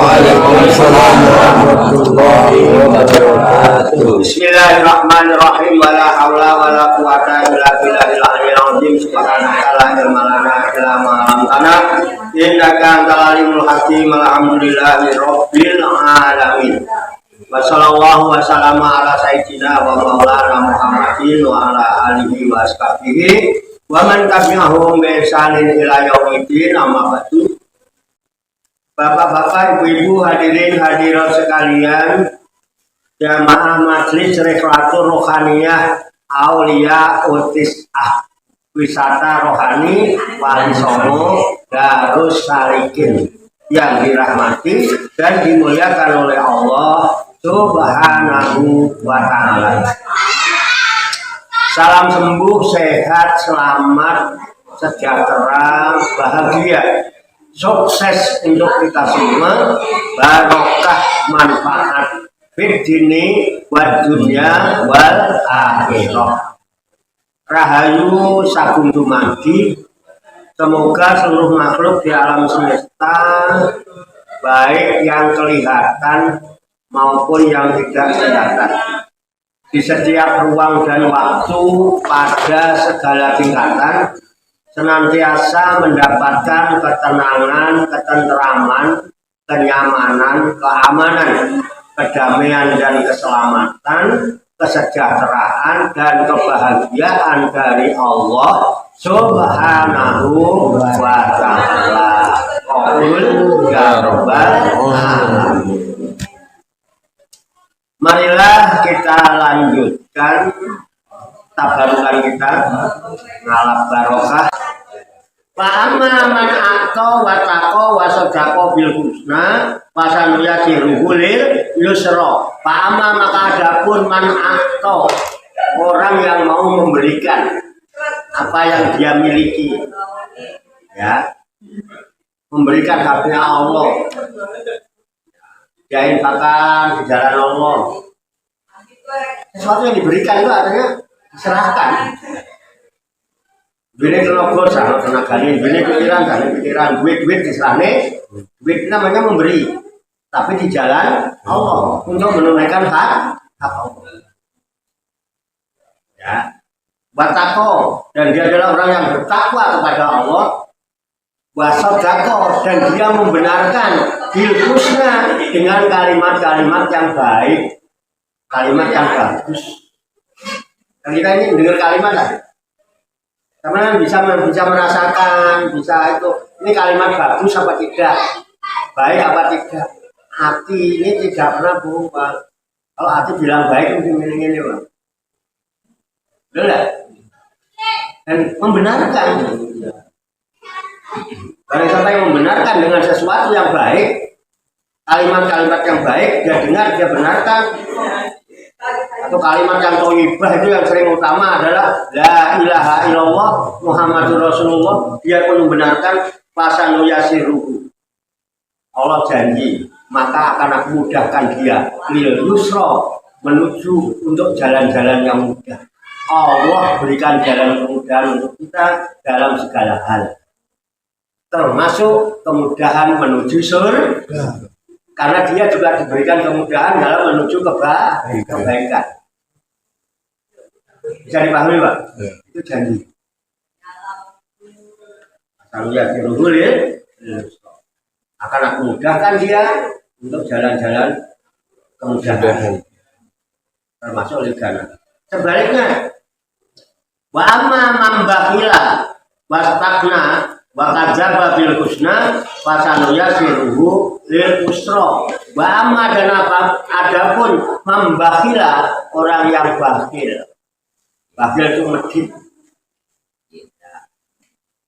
Waalaikumsalam warahmatullahi wabarakatuh. Bismillahirrahmanirrahim. Wala haula wala quwata illa billahil aliyyil azim. Subhanaka la ilma lana illa ma 'allamtana innaka antal alimul hakim. Alhamdulillahi rabbil alamin. Wa sallallahu wa sallama ala sayyidina wa maulana Muhammadin wa ala alihi wa ashabihi wa man tabi'ahum bi ihsanin ila yaumil amma ba'du. Bapak-bapak, ibu-ibu, hadirin hadirat sekalian, jamaah Majelis Rekreator Rohaniyah Aulia Utisah Wisata Rohani Wali Songo Darus Salikin yang dirahmati dan dimuliakan oleh Allah Subhanahu wa ta'ala. Salam sembuh, sehat, selamat, sejahtera, bahagia, sukses untuk kita semua, barokah, manfaat fid dini wad dunya wal akhirah. Rahayu sagung dumadi. Semoga seluruh makhluk di alam semesta, baik yang kelihatan maupun yang tidak kelihatan, di setiap ruang dan waktu pada segala tingkatan, senantiasa mendapatkan ketenangan, ketenteraman, kenyamanan, keamanan, kedamaian dan keselamatan, kesejahteraan dan kebahagiaan dari Allah Subhanahu wa ta'ala. Qaul ya rabbal alamin. Marilah kita lanjutkan tabarukan kita ngalap barokah. Fa amma man aqta wa taqa wa sadaqa bil husna fa sanuyasiruhu lil yusra. Fa amma maka adapun man aqta, orang yang mau memberikan apa yang dia miliki, ya, memberikan haknya Allah, dia infakkan di jalan Allah. Sesuatu yang diberikan itu artinya diserahkan. Bini tenaga sama tenaganya, bini pikiran, duit diserahne. Duit namanya memberi, tapi di jalan Allah untuk menunaikan hak Allah. Ya, batako, dan dia adalah orang yang bertakwa kepada Allah. Wasodako, dan dia membenarkan bil husna dengan kalimat-kalimat yang baik, kalimat yang bagus. Dan kita ini mendengar kalimat lah, teman bisa merasakan, bisa itu, ini kalimat bagus apa tidak, baik apa tidak. Hati ini tidak pernah berubah. Kalau hati bilang baik, mungkin ini Pak. Benar? Dan membenarkan. Barang siapa yang membenarkan dengan sesuatu yang baik, kalimat-kalimat yang baik, dia dengar, dia benarkan. Atau kalimat yang thayyibah itu yang sering utama adalah la ilaha illallah Muhammadur Rasulullah. Dia pun membenarkan fasanu yasiruhu. Allah janji, maka akan aku mudahkan dia lil yusra, menuju untuk jalan-jalan yang mudah. Allah berikan jalan kemudahan untuk kita dalam segala hal, termasuk kemudahan menuju surga. Karena dia juga diberikan kemudahan dalam menuju kebaikan. Bisa dipahami Pak? Ya. Itu janji. Kalau ya diruhulin, akan aku mudahkan dia untuk jalan-jalan kemudahan, termasuk legana. Sebaliknya, wa amma man bakhila wastakna wa kadzdzaba bil husna fasanuyasiruhu lil usra. Wa amma, dan apa adapun membakhila, orang yang bakhil. Bakhil itu medit.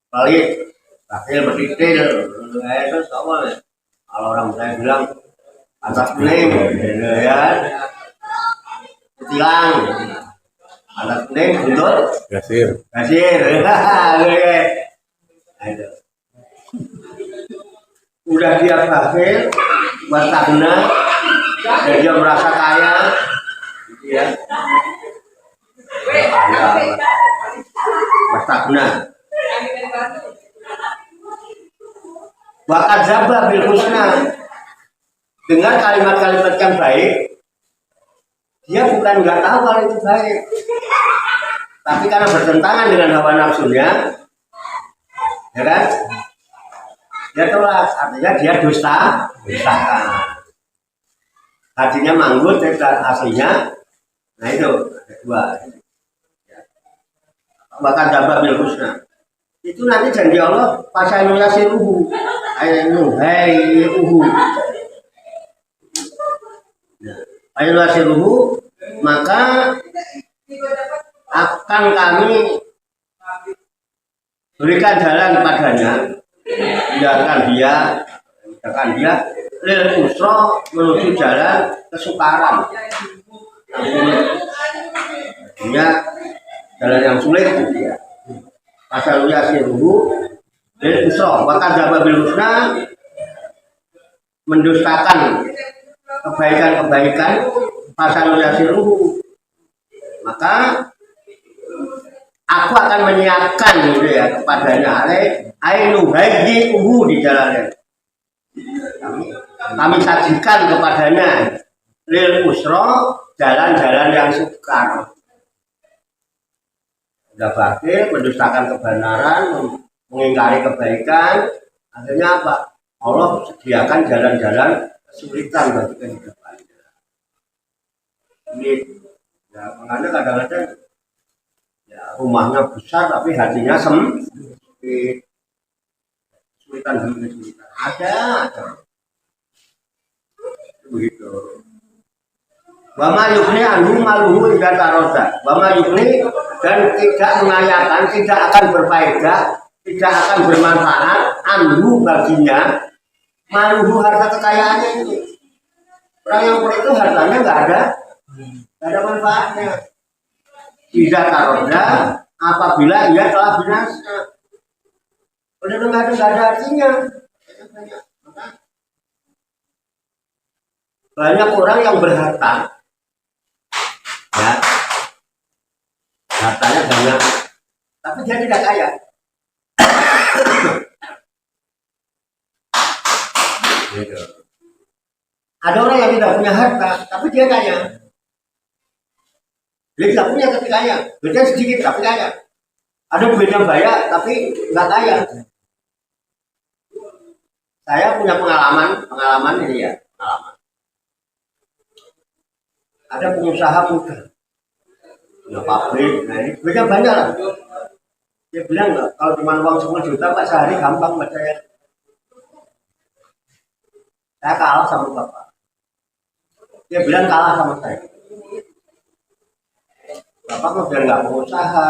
Pelit, bakhil meditil. Itu sama. Kalau orang saya bilang atas bening, ya. Ketilang. Atas bening betul? Gasir. Udah dia bakhil, wasagna, dan dia merasa kaya, gitu ya. Wasagna. Wa kadzdzaba bil husna, Dengan kalimat-kalimat yang baik, dia bukan nggak tahu kalau itu baik, tapi karena bertentangan dengan hawa nafsunya, ya kan? Dia tolak, artinya dia dustakan. Hatinya manggut dan aslinya, nah itu kedua. Bahkan dapat bil husna. Itu nanti janji Allah pasal yasiruhu ayanu hayuhu. Ayanu yasiruhu, maka akan kami berikan jalan padanya, biarkan dia lil usra menuju jalan kesukaran. Artinya jalan yang sulit gitu ya. Pasal yasiruhu lil usra, maka dababil husna mendustakan kebaikan-kebaikan pasal yasiruhu, maka aku akan menyiapkan gitu ya kepadanya ainu haji di jalannya. Kami sajikan kepadanya lil usra jalan-jalan yang sukar. Udah bakil, mendustakan kebenaran, mengingkari kebaikan, akhirnya apa? Allah sediakan jalan-jalan kesulitan bagi kehidupannya. Ini ya makanya kadang-kadang ya rumahnya besar tapi hatinya sempit. Kesulitan demi kesulitan. Ada. Begitu. Wama yukni anhu maluhu idza taroda. Wama yukni, dan tidak mengayakan, tidak akan berfaedah, tidak akan bermanfaat anhu baginya maluhu harta kekayaannya ini. Orang yang itu hartanya nggak ada manfaatnya. Idza taroda, apabila ia telah binasa. Udah nggak ada artinya. Banyak orang yang berharta, ya, hartanya banyak, tapi dia tidak kaya. Gitu. Ada orang yang tidak punya harta, tapi dia kaya. Dia tidak punya tapi kaya, duitnya sedikit tapi kaya. Ada duit yang banyak tapi nggak kaya. Saya punya pengalaman ini ya, pengalaman. Ada pengusaha muda, punya pabrik, nah ini duitnya banyak lah. Dia bilang kalau cuma uang 10 juta Pak sehari gampang buat saya. Saya kalah sama Bapak. Dia bilang kalah sama saya. Bapak mau biar nggak mau usaha,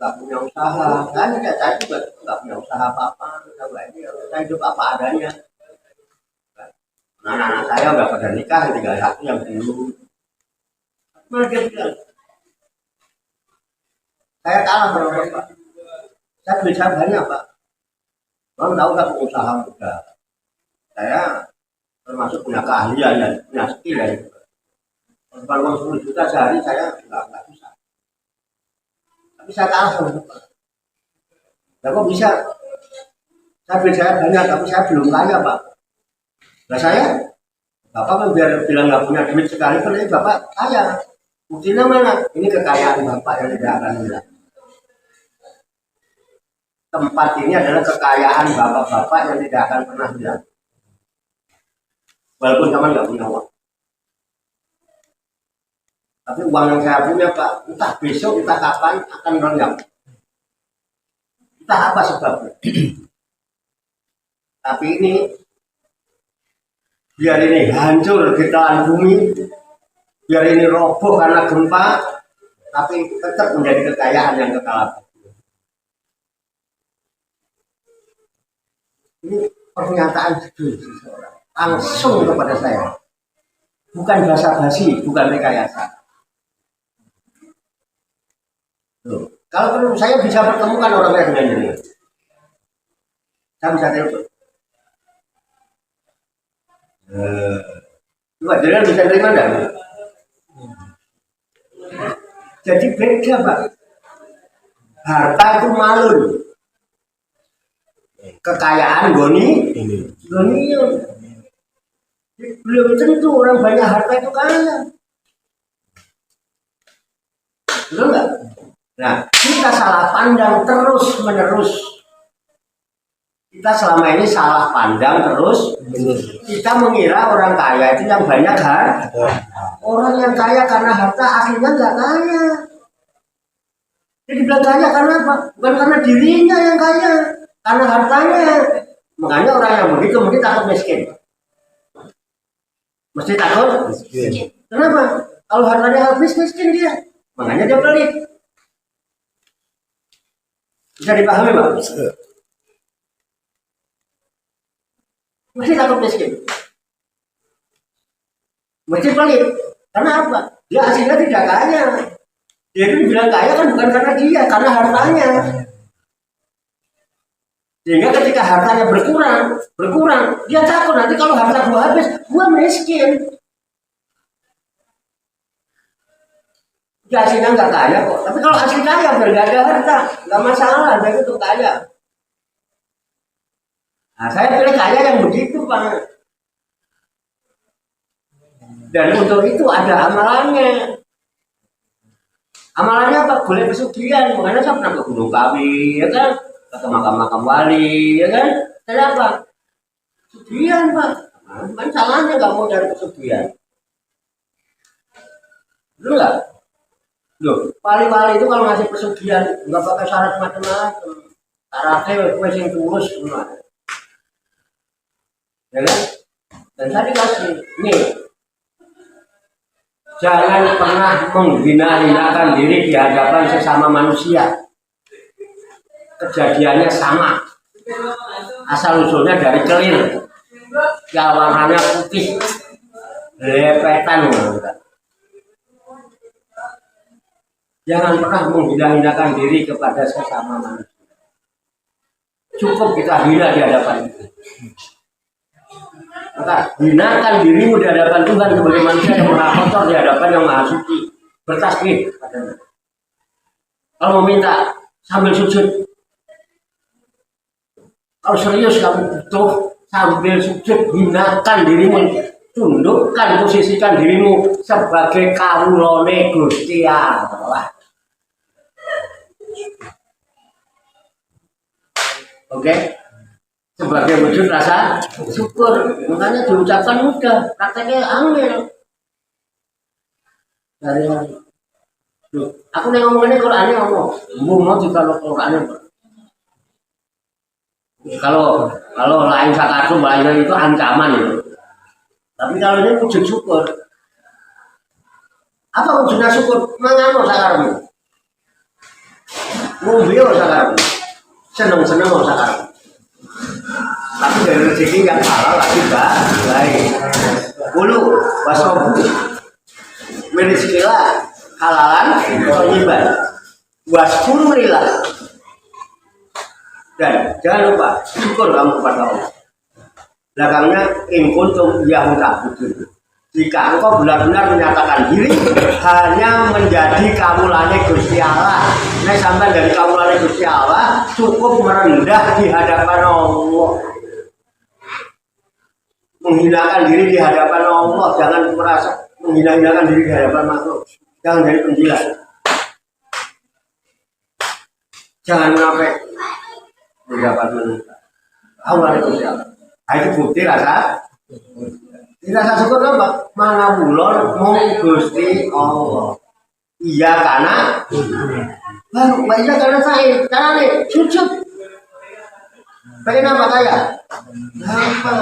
nggak punya usaha, kan saya juga nggak punya usaha apa-apa. Saya hidup apa adanya. Nah, anak saya udah pada nikah, tinggal satu yang belum. Malah dia bilang, saya kalah sama Bapak. Saya bisa banyak Pak. Bang tahu nggak pengusaha muda? Saya termasuk punya keahlian dan punya skill ya. Kalau uang 10 juta sehari saya nggak bisa. Tapi saya kalah sama Bapak. Nah, kok bisa? Saya banyak, tapi saya belum kaya Pak. Nah saya, Bapak kan biar bilang nggak punya duit sekali, kan ini Bapak kaya. Buktinya mana? Ini kekayaan Bapak yang tidak akan hilang. Tempat ini adalah kekayaan bapak-bapak yang tidak akan pernah hilang. Walaupun teman nggak punya uang. Tapi uang yang saya punya Pak, entah besok, entah kapan akan lenyap. Entah apa sebabnya. Tapi ini, biar ini hancur di telan bumi, biar ini roboh karena gempa, tapi tetap menjadi kekayaan yang kekal. Ini pernyataan jujur seseorang langsung kepada saya, bukan basa-basi, bukan rekayasa. Loh, kalau perlu saya bisa pertemukan orangnya dengan ini, saya bisa telepon. Coba jalan bisa terima enggak? Jadi beda Pak. Harta itu malu. Kekayaan goni. Belum tentu orang banyak harta itu kaya. Betul nggak? Nah, kita salah pandang terus menerus. Kita selama ini salah pandang terus. Kita mengira orang kaya itu yang banyak harta. Orang yang kaya karena harta aslinya nggak kaya. Jadi bilang kaya karena apa? Bukan karena dirinya yang kaya, karena hartanya. Makanya orang yang begitu mesti takut miskin. Mesti takut miskin. Kenapa? Kalau hartanya habis miskin dia. Makanya dia pelit. Bisa dipahami, Pak? Mesti takut miskin. Mesti pelit. Karena apa? Dia aslinya tidak kaya. Dia itu dibilang kaya kan bukan karena dia, karena hartanya. Sehingga ketika hartanya berkurang, dia takut nanti kalau harta gua habis, gua miskin. Dia aslinya nggak kaya kok, tapi kalau asli kaya biar nggak ada harta, nggak masalah, dia itu kaya. Nah, saya pilih kaya yang begitu, Pak. Dan untuk itu ada amalannya. Amalannya apa? Boleh pesugihan, makanya saya pernah ke Gunung Kawi, ya kan? Ke makam-makam wali, ya kan? Kenapa? Pesugihan, Pak. Kan salahnya nggak mau cari pesugihan. Betul nggak? Loh, wali-wali itu kalau ngasih pesugihan nggak pakai syarat macam-macam. Syaratnya kue yang tulus semua. Ya kan? Dan saya dikasih, nih, jangan pernah menghina-hinakan diri di hadapan sesama manusia. Kejadiannya sama. Asal usulnya dari kelir. Yang warnanya putih. Lepetan. Jangan pernah menghina-hinakan diri kepada sesama manusia. Cukup kita hina di hadapan itu. Maka hinakan dirimu di hadapan Tuhan sebagai manusia yang maha kotor di hadapan yang maha suci. Bertasbih. Kalau meminta sambil sujud. Kalau serius kamu butuh sambil sujud, hinakan dirimu, tundukkan, posisikan dirimu sebagai kawulane Gusti Allah. Oke? Sebagai wujud rasa syukur, makanya diucapkan mudah, prakteknya angel. Dari aku nih ngomong ini Qurannya ngomong, mau juga lo Qurannya. Kalau lain sakatu lain itu ancaman itu. Tapi kalau ini wujud syukur. Apa wujudnya syukur? Mangano sakarmu. Ngombe sakarmu. Seneng-seneng sakarmu. Tapi dari rezeki yang halal lagi baik. Bulu wasobu. Meniskilah halalan thayyiban. Waskurulillah. Dan jangan lupa syukur kamu kepada Allah. Belakangnya in kuntum iyyahu ta'budun. Jika engkau benar-benar menyatakan diri hanya menjadi kawulane Gusti Allah. Nek sampai dari kawulane Gusti Allah cukup merendah di hadapan Allah. Menghinakan diri di hadapan Allah, jangan merasa menghina-hinakan diri di hadapan makhluk. Jangan jadi penjilat. Jangan sampai mendapat manusia. Allah itu siapa? Itu bukti rasa. Rasa syukur apa? Mana bulon mung Gusti Allah. Iya karena baru iya karena saya karena nih sujud. Pengen apa kaya? Apa?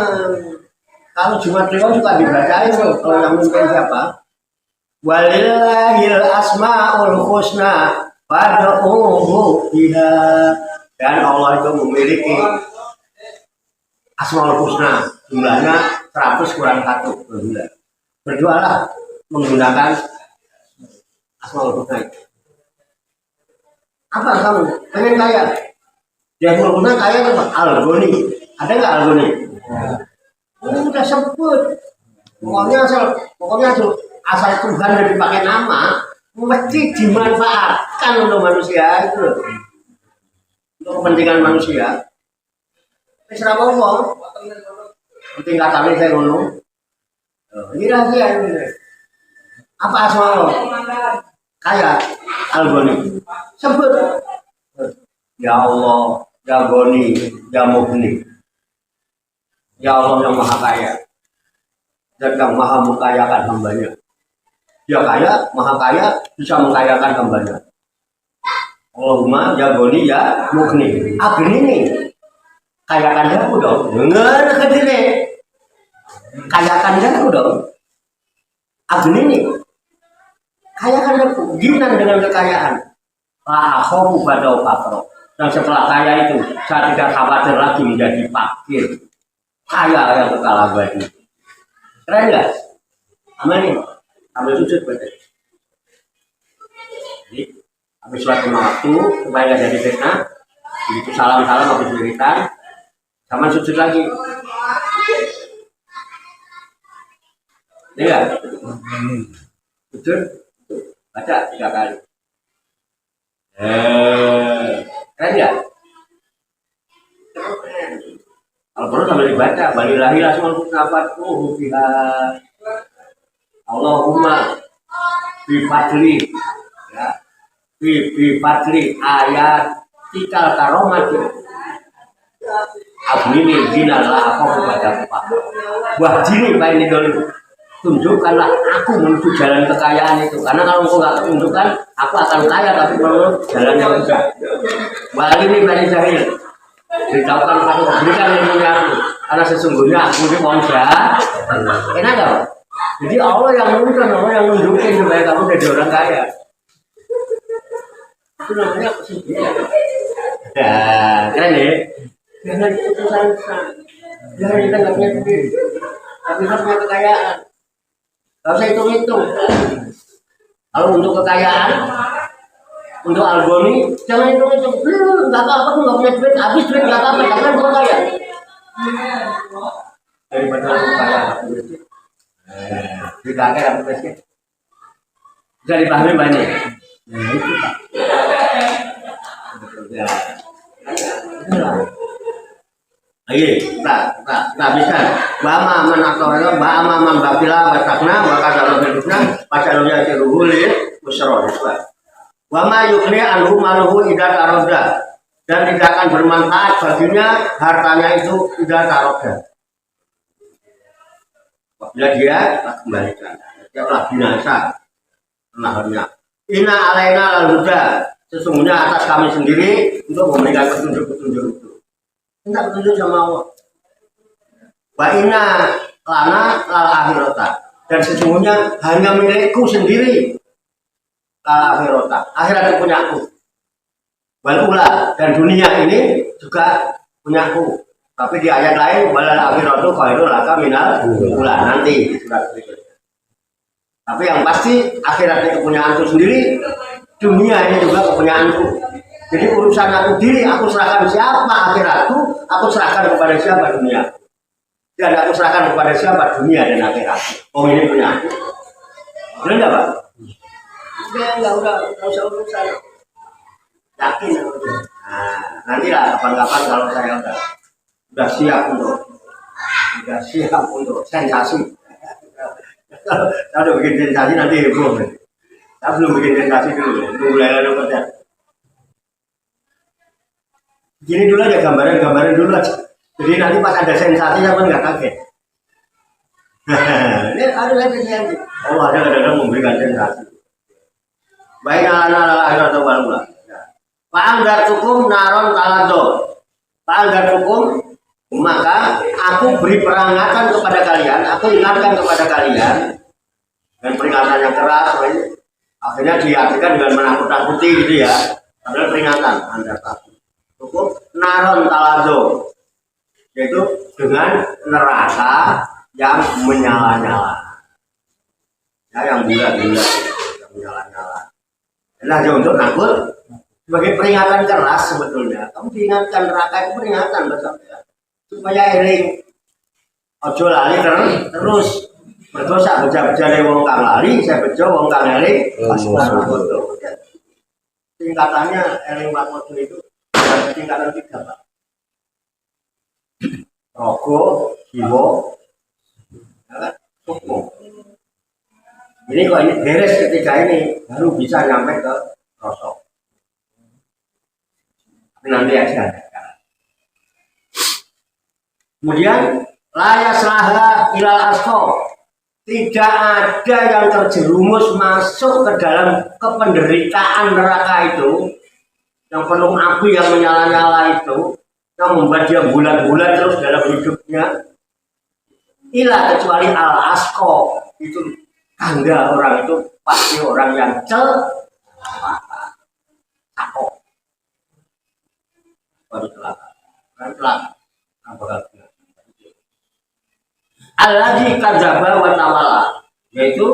Kalau Jumat Kliwon juga dibacain tuh. Kalau yang mungkin siapa? Walillahil asmaul husna fad'uhu biha. Dan Allah itu memiliki Asmaul Husna, jumlahnya 100 kurang 1. Berdoalah menggunakan Asmaul Husna itu. Apa kamu? Pengen kaya? Dia Husna kaya apa? Al-Ghani. Ada nggak Al-Ghani? Udah sebut. Pokoknya asal Tuhan yang dipakai nama, mesti dimanfaatkan untuk manusia itu. Untuk kepentingan manusia. Serapa wong. Tingkatannya saya ngomong. Ini rahasia ini. Apa asma Allah? Kaya Al-Ghani. Sebut. Ya Allah, ya Ghani, ya Mughni. Ya Allah yang maha kaya dan yang maha mengkayakan hambanya. Dia kaya, maha kaya, bisa mengkayakan hambanya. Allahumma ya Ghani ya Mughni. Agni ini kayakan aku dong. Dengar kediri. Kayakan aku dong. Agni ini kayakan aku. Gimana dengan kekayaan? Aku pada fakro. Dan setelah kaya itu, saya tidak khawatir lagi menjadi fakir. Kaya yang kekal abadi. Keren nggak? Amin nih. Ambil sujud berarti. Jadi, habis sholat lima waktu supaya nggak jadi fitnah. Begitu salam-salam habis wiridan, sama sujud lagi. Iya. Sujud, baca 3 kali. Keren ya? Kalau perlu sambil dibaca, balilahi asmaul husna fatuhu biha. Allahumma bi fadli ya. Bi fadli ayat tikal karomati. Abnini dinallah aku kepada Pak. Wah jini Pak ini dulu. Tunjukkanlah aku menuju jalan kekayaan itu. Karena kalau engkau nggak tunjukkan, aku akan kaya tapi menurut jalan yang susah. Bali ini Bani Jahil. Beritahukan aku, berikan ilmunya aku. Karena sesungguhnya aku ini orang jahat. Enak nggak? Jadi Allah yang menunjukkan, Allah yang nunjukin supaya kamu jadi orang kaya. Itu namanya kesucian. Ya, keren ya. Jangan susah-susah. Jangan kita nggak punya duit, tapi kita punya kekayaan. Gak usah hitung-hitung. Kalau untuk kekayaan, untuk Al-Ghani, jangan hitung-hitung. Gak apa-apa tuh gak punya duit, habis duit gak apa-apa, jangan gue kaya. Daripada aku kaya, aku duit. Duit kakek, aku duit. Bisa dipahami banyak. Nah itu Pak. Itulah. Ayo, tak bisa. Bama menaktornya, bama membapila batakna, maka dalam hidupnya pasalnya ciruhuli musro. Bama yukni anhu maluhu idat aroda, dan tidak akan bermanfaat baginya hartanya itu tidak aroda. Apabila dia kembalikan, dia telah binasa naharnya. Inna alaina al-huda, sesungguhnya atas kami sendiri untuk memberikan petunjuk-petunjuk itu. Minta petunjuk sama Allah. Wa inna lana lal akhirata, dan sesungguhnya hanya milikku sendiri lal akhirata, akhirat itu punya aku. Wal ula, dan dunia ini juga punya aku. Tapi di ayat lain walal akhiratu khairul laka minal ula, nanti di surat berikutnya. Tapi yang pasti akhiratnya kepunyaanku sendiri, dunia ini juga kepunyaanku. Jadi urusan aku diri, aku serahkan siapa akhiratku, aku serahkan kepada siapa dunia. Dan aku serahkan kepada siapa dunia dan akhirat. Oh ini punya aku. Benar nggak Pak? Udah usah urusan. Yakin. Nah, nantilah kapan-kapan kalau saya udah siap untuk sensasi. Saya udah bikin sensasi nanti heboh. Saya belum bikin sensasi dulu, tunggu lele kerja. Gini dulu aja gambaran dulu aja. Jadi nanti pas ada sensasi siapa nggak kaget. Ini ada lagi sensasi. Allah ada kadang-kadang memberikan sensasi. Baik ala atau walula. Pa'anggar hukum naron talado. Pa'anggar hukum, maka aku beri peringatan kepada kalian, aku ingatkan kepada kalian dengan peringatan yang keras. Akhirnya diartikan dengan menakut-nakuti gitu ya. Padahal peringatan Anda takut. Hukum naron talado, yaitu dengan neraka yang menyala-nyala, ya yang bulat-bulat, yang menyala-nyala. Nah, untuk nakut sebagai peringatan keras sebetulnya. Kamu diingatkan neraka itu peringatan besar ya, supaya eling, ojo lali terus berdosa beja-beja wong kang lali, saya bejo wong kang eling pas foto. Tingkatannya eling foto itu tingkatan 3 Pak. Rogo, jiwa, Cukup. Ini kok ini beres ketiga ini baru bisa nyampe ke rosok. Nanti aja. Kemudian layaslaha ilal asqa. Tidak ada yang terjerumus masuk ke dalam kependeritaan neraka itu, yang penuh api yang menyala-nyala itu, yang membuat dia bulan-bulan terus dalam hidupnya. Ila kecuali al asqa, itu tanda orang itu pasti orang yang celaka. Baru celaka. Kan celaka. Alladzi kadzaba wa tawalla, yaitu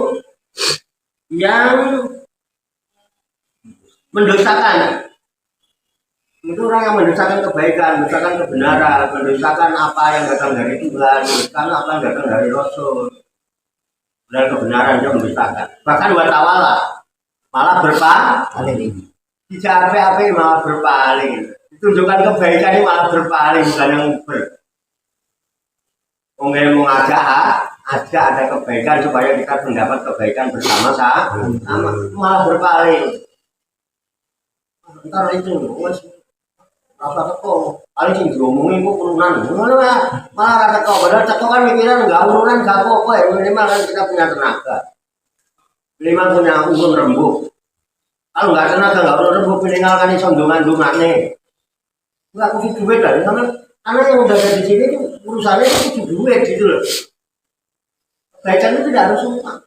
yang mendustakan. Itu orang yang mendustakan kebaikan, mendustakan kebenaran, mendustakan apa yang datang dari Tuhan, mendustakan apa yang datang dari Rasul. Dan kebenaran dia mendustakan. Bahkan wa tawalla, malah berpaling. Tidak apa-apa malah berpaling. Tunjukkan kebaikan ini malah berpaling, bukan yang mau ajak ada kebaikan supaya kita mendapat kebaikan bersama-sama, malah berpaling. Ntar itu, rasa teko, paling sing diomongin kok urunan, malah rasa teko. Padahal teko kan pikiran nggak urunan, nggak apa-apa ya. Minimal kan kita punya tenaga, minimal punya umur rembuk. Kalau nggak tenaga, nggak umur rembuk, minimal kan sondongan-dongannya. Nggak aku duit lah, karena yang udah ada di sini itu urusannya itu duit gitu loh. Kebaikan itu tidak harus uang.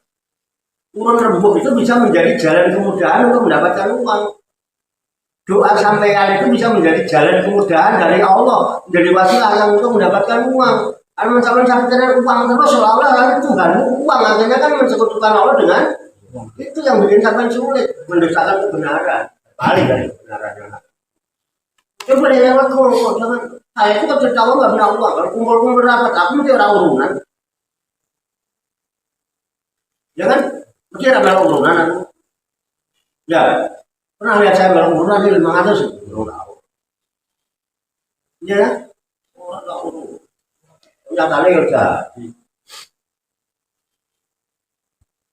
Urun rembuk itu bisa menjadi jalan kemudahan untuk mendapatkan uang. Doa sampean itu bisa menjadi jalan kemudahan dari Allah, menjadi wasilah yang untuk mendapatkan uang. Karena mencapai uang terus seolah-olah Tuhan uang, akhirnya kan mensekutukan Allah dengan itu yang bikin sampean sulit, mendustakan kebenaran, balik dari kebenaran. Coba dia lewat kok, jangan. Saya itu kan cerita nggak punya uang, kalau kumpul-kumpul rapat, tapi mesti orang urunan. Ya kan? Mesti ada urunan aku. Ya, pernah lihat saya dalam urunan di 500 sih. Ya, orang nggak urun. Nyatanya ya jadi.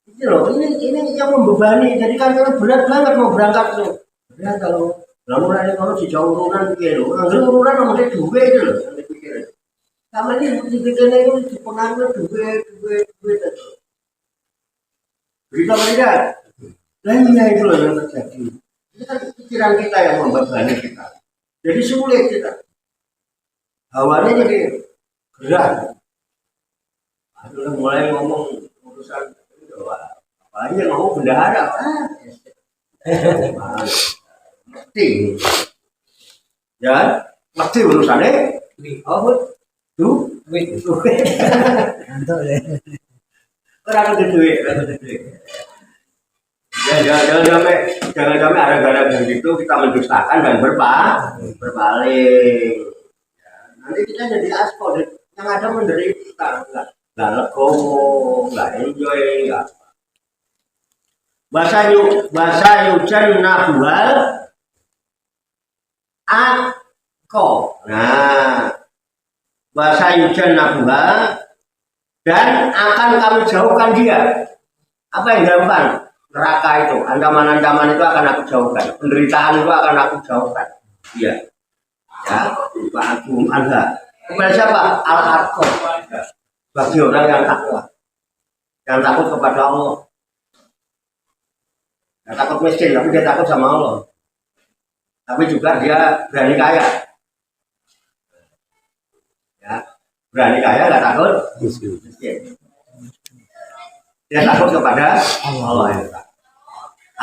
Ini loh, ini yang membebani. Jadi kan berat banget mau berangkat tuh. Ya kalau mulai kalau si jauh urunan gitu, ngambil urunan nomornya duit itu loh, yang dipikirin. Sama ini dipikirin itu dipengaruhi duit itu. Berita beda, lainnya itu loh yang terjadi. Ini kan pikiran kita yang membebani kita, jadi sulit kita. Hawanya jadi gerak. Aduh, mulai ngomong urusan apalagi yang ngomong bendahara. Mesti ya, mesti urusannya apa duit orang itu duit ya jangan sampai ada gara-gara gitu kita mendustakan dan berpaling ya, nanti kita jadi aspal yang ada menderita nggak legowo nggak enjoy nggak bahasa yujan nabual ako. Nah, bahasa yujan nabuha dan akan kami jauhkan dia. Apa yang dilakukan? Neraka itu, ancaman-ancaman itu akan aku jauhkan. Penderitaan itu akan aku jauhkan. Iya. Ya, Pak Agung Anda. Kepada siapa? Al-Atqo. Bagi orang yang takwa. Yang takut kepada Allah. Yang takut miskin, tapi dia takut sama Allah. Tapi juga dia berani kaya. Ya, berani kaya nggak takut miskin. Dia takut kepada Allah.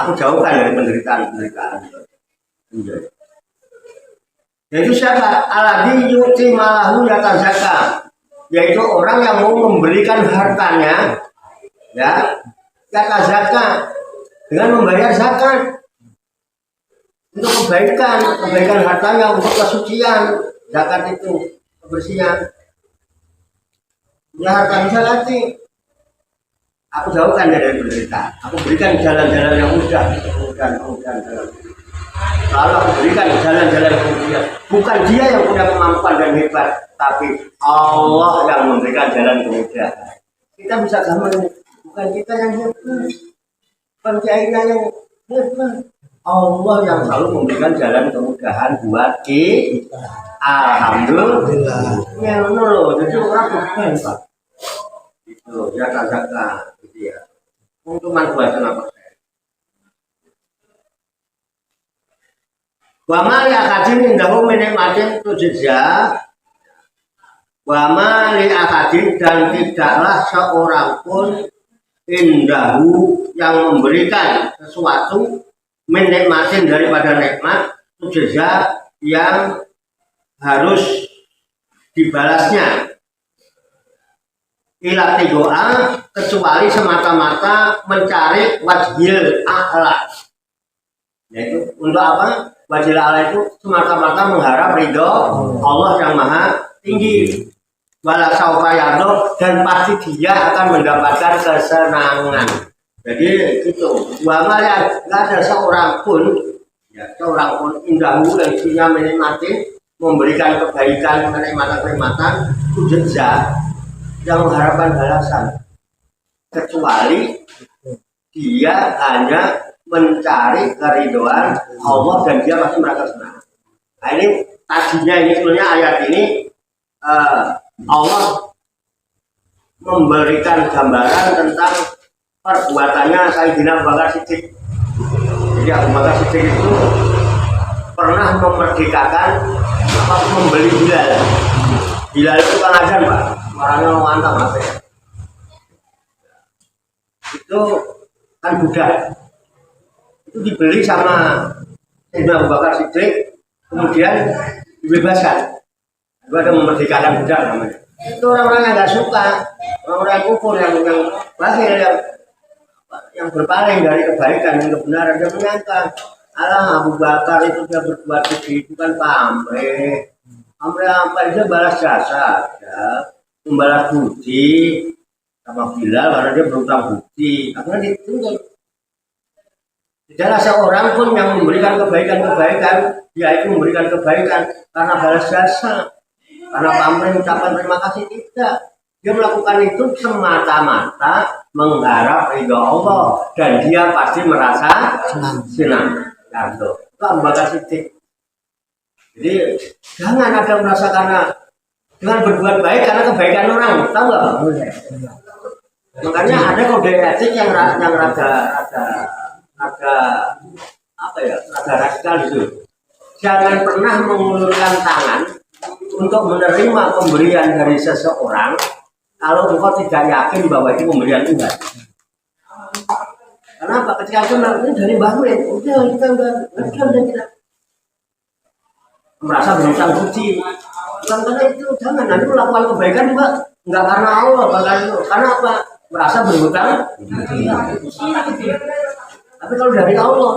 Aku jauhkan dari penderitaan. Yaitu siapa? Alladzi yu'ti malahu yatazakka. Yaitu orang yang mau memberikan hartanya, ya, yatazakka dengan membayar zakat. Untuk kebaikan hartanya, untuk kesucian, zakat itu kebersihan. Ya harta bisa nanti. Aku jauhkan dari penderitaan. Aku berikan jalan-jalan yang mudah, kemudian jalan. Lalu aku berikan jalan-jalan kemudian. Bukan dia yang punya kemampuan dan hebat, tapi Allah yang memberikan jalan kemudian. Kita bisa gampang, bukan kita yang hebat, bukan kiainya yang hebat. Allah yang selalu memberikan jalan kemudahan buat kita. Alhamdulillah. Ya loh, jadi orang bukan Pak. Itu ya katakan, gitu ya. Cuma 2,5%. Wa ma li akadin indahu min nikmatin tujza. Wa ma li akadin, dan tidaklah seorang pun indahu yang memberikan sesuatu min nikmatin, daripada nikmat tujza yang harus dibalasnya, ila tigoa, kecuali semata-mata mencari wajhil a'la. Yaitu untuk apa? Wajhil a'la itu semata-mata mengharap ridho Allah yang maha tinggi. Wala saufa yardo, dan pasti dia akan mendapatkan kesenangan. Jadi itu wama nggak ada seorang pun, ya seorang pun indahu yang isinya menikmati, memberikan kebaikan, kenikmatan tujza, yang mengharapkan balasan, kecuali dia hanya mencari keridhaan Allah dan dia pasti merasa senang. Nah ini tadinya, ini sebenarnya ayat ini Allah memberikan gambaran tentang perbuatannya Sayyidina Abu Bakar Siddiq. Jadi Abu Bakar Siddiq itu pernah memerdekakan membeli Bilal. Bilal itu kan azan Pak, orangnya mantap Mas. Itu kan budak. Itu dibeli sama Sayyidina Abu Bakar Siddiq, kemudian dibebaskan. Itu ada memerdekakan budak namanya. Itu orang-orang yang nggak suka, orang-orang kufur yang bahir, yang berpaling dari kebaikan dan kebenaran. Dia menyangka, alah Abu Bakar itu dia berbuat begitu kan pamrih. Pamrih apa, dia balas jasa, ya, membalas budi sama Bilal karena dia berutang budi. Akhirnya dituntut. Tidaklah seorang pun yang memberikan kebaikan, dia itu memberikan kebaikan karena balas jasa, karena pamrih ucapan terima kasih, tidak. Dia melakukan itu semata-mata mengharap ridho Allah dan dia pasti merasa senang. Itu Abu Bakar Siddiq. Jadi jangan ada merasa karena dengan berbuat baik karena kebaikan orang, tahu nggak? Makanya ada kode etik yang rada apa ya, rada radikal itu. Jangan pernah mengulurkan tangan untuk menerima pemberian dari seseorang kalau engkau tidak yakin bahwa itu pemberian Tuhan. Kenapa? Ketika aku ini dari Mbah Min, udah kita tidak merasa berutang budi. Bukan karena itu, jangan nanti melakukan kebaikan Mbak, enggak karena Allah, bahkan itu. Karena apa? Merasa berutang. Tapi kalau dari Allah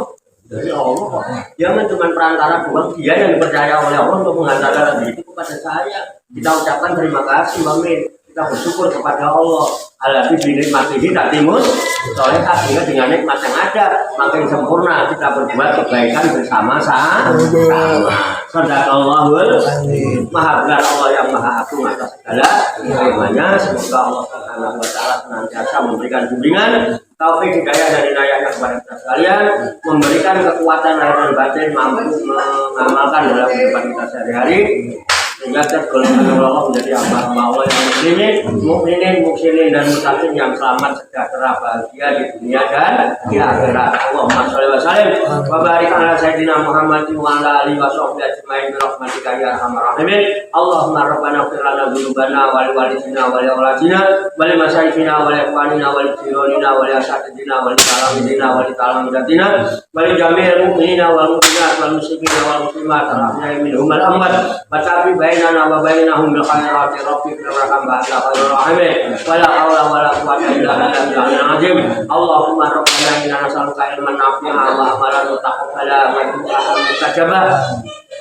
dia cuma perantara doang, dia yang dipercaya oleh Allah untuk mengantarkan itu kepada saya. Kita ucapkan terima kasih Mbak Min, kita bersyukur kepada Allah. Alhamdulillah binikmatihi tatimus soalnya sehingga dengan nikmat yang ada makin sempurna kita berbuat kebaikan bersama-sama. Sadaqallahul Maha benar Allah yang Maha Agung atas segala firman-Nya. Semoga Allah Subhanahu wa taala senantiasa memberikan bimbingan, taufik, hidayah dan inayahnya kepada kita sekalian, memberikan kekuatan lahir dan batin mampu mengamalkan dalam kehidupan kita sehari-hari, sehingga tergolongan Allah menjadi hamba Allah yang mukminin, muhsinin dan mutakin yang selamat, sejahtera, bahagia di dunia dan di akhirat. Allahumma sholli wa sallim wa barik ala sayyidina Muhammadin wa ala alihi wa sahbihi ajmain bi rahmatika ya arhamar rahimin. Allahumma rabbana ighfir lana dzunubana wa li walidina wa li auladina wa li masyayikhina wa li ikhwanina wa li jiranina wa li asatidina wa li talamidina wa li talamidatina wa li jami'il mu'minina wal mu'minat wal muslimina wal muslimat al-ahya'i minhum wal amwat wa tabi bainana wa bainahum bil khairati rabbika warhamna ya khairur rahimin. Wala haula wala quwwata illa billahil azim. Allahumma rabbana inna nas'aluka ilman nafi'an wa amalan mutaqabbala wa rizqan mustajaba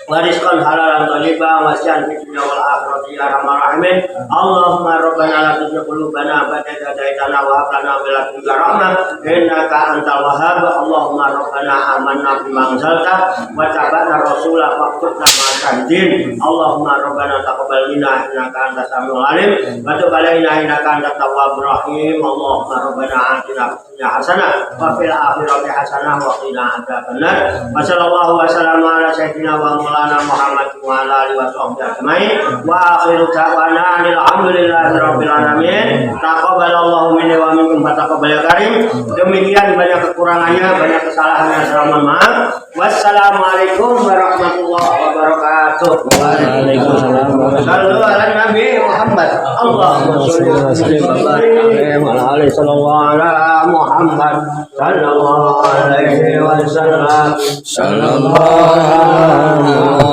warizqan halalan thayyiban wasi'an fid dunya wal akhirati ya arhamar rahimin. Allahumma rabbana la tuzigh qulubana ba'da idh hadaytana wa hab lana min ladunka rahmah innaka antal wahhab. Allahumma rabbana amanna bima anzalta wa tabi'na rasula faqtubna ma'as syahidin. Allahumma rabbana taqabbal minna innaka antas samiul alim wa tub alaina innaka antat tawwabur rahim. Allahumma rabbana atina fid dunya hasanah wa fil akhirati hasanah wa qina adzabannar. Wa sallallahu wa sallama ala sayyidina wa maulana Muhammad wa ala alihi wa sahbihi ajmain. Wa akhiru da'wana alhamdulillahi rabbil alamin. Taqabbalallahu minni wa minkum fa taqabbal ya karim. Demikian banyak kekurangannya, banyak kesalahannya, saya mohon maaf. Wassalamualaikum warahmatullahi wabarakatuh. Waalaikumsalam. Sallu ala Nabi Muhammad. Allahumma sholli wa sallim wa barik ala sallallahu ala Muhammad sallallahu alaihi wasallam. Sallallahu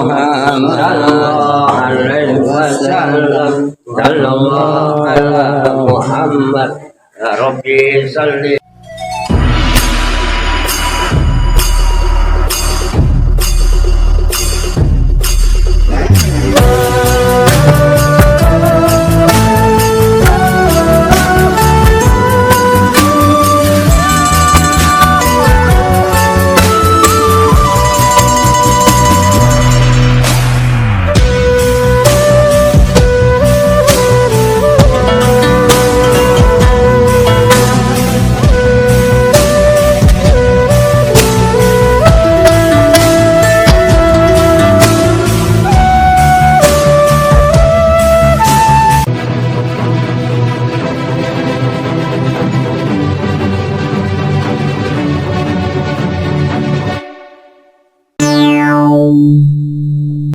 alaihi wasallam. Sallallahu ala Muhammad. Ya Rabbi salli